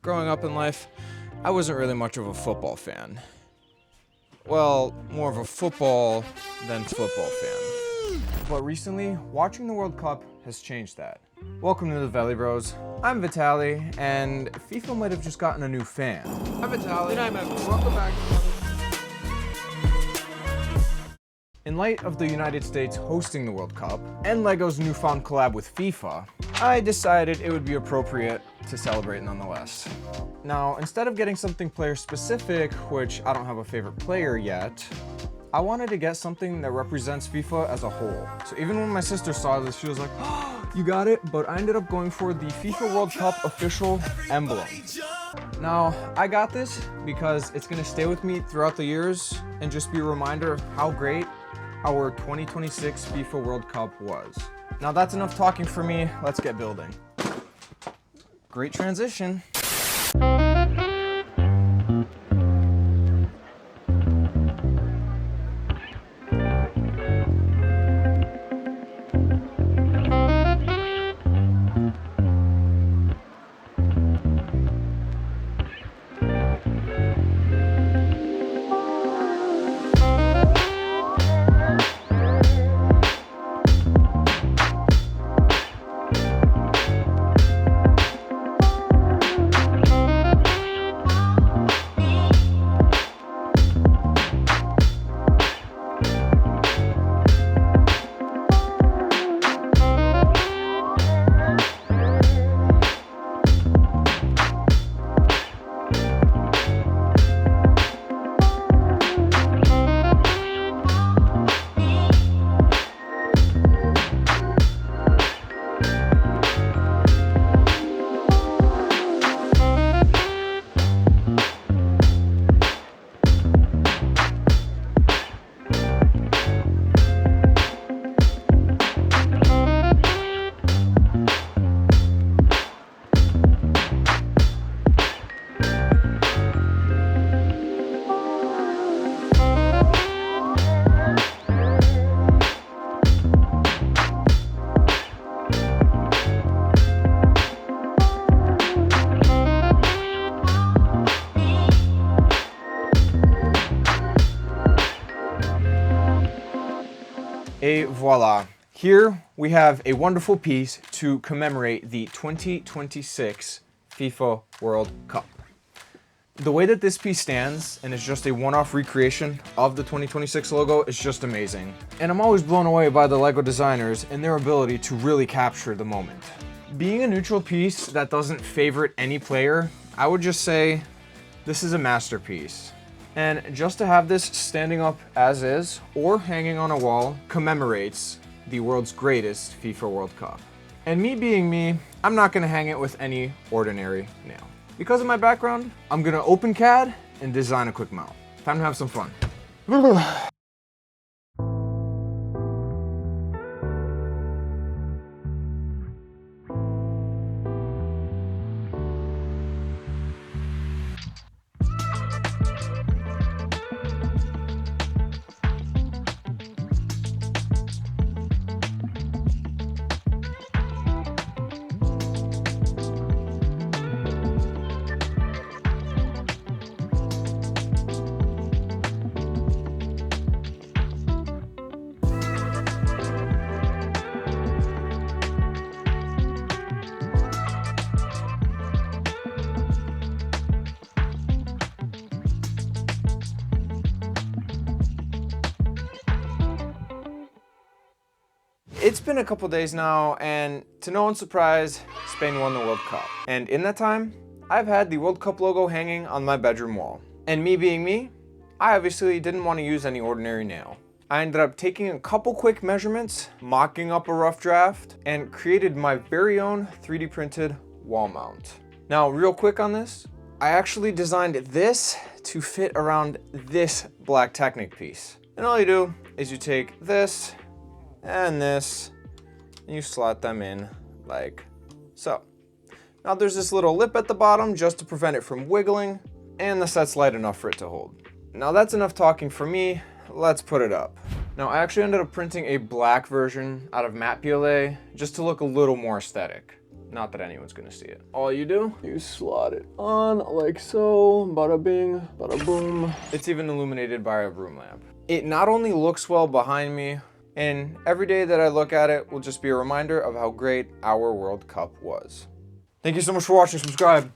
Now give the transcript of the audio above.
growing up in life, I wasn't really much of a football fan. Well, more of a football than football fan. But recently, watching the World Cup has changed that. Welcome to the Valley Bros. I'm Vitaly, and FIFA might have just gotten a new fan. I'm Vitaly. And I'm Evan. Welcome back. In light of the United States hosting the World Cup, and LEGO's newfound collab with FIFA, I decided it would be appropriate to celebrate nonetheless. Now, instead of getting something player specific, which I don't have a favorite player yet, I wanted to get something that represents FIFA as a whole. So even when my sister saw this, she was like, "Oh, you got it?" But I ended up going for the FIFA World Cup official emblem. Now, I got this because it's gonna stay with me throughout the years and just be a reminder of how great our 2026 FIFA World Cup was. Now that's enough talking for me, let's get building. Great transition. Et voila. Here we have a wonderful piece to commemorate the 2026 FIFA World Cup. The way that this piece stands, and it's just a one-off recreation of the 2026 logo, is just amazing. And I'm always blown away by the LEGO designers and their ability to really capture the moment. Being a neutral piece that doesn't favorite any player, I would just say this is a masterpiece. And just to have this standing up as is, or hanging on a wall, commemorates the world's greatest FIFA World Cup. And me being me, I'm not gonna hang it with any ordinary nail. Because of my background, I'm gonna open CAD and design a quick mount. Time to have some fun. It's been a couple days now, and to no one's surprise, Spain won the World Cup. And in that time, I've had the World Cup logo hanging on my bedroom wall. And me being me, I obviously didn't want to use any ordinary nail. I ended up taking a couple quick measurements, mocking up a rough draft, and created my very own 3D printed wall mount. Now, real quick on this, I actually designed this to fit around this black Technic piece. And all you do is you take this, and this, and you slot them in like so. Now there's this little lip at the bottom just to prevent it from wiggling, and the set's light enough for it to hold. Now that's enough talking for me, let's put it up. Now I actually ended up printing a black version out of matte PLA just to look a little more aesthetic. Not that anyone's gonna see it. All you do, You slot it on like so, bada bing, bada boom. it's even illuminated by a room lamp. It not only looks well behind me, and every day that I look at it will just be a reminder of how great our World Cup was. Thank you so much for watching. Subscribe.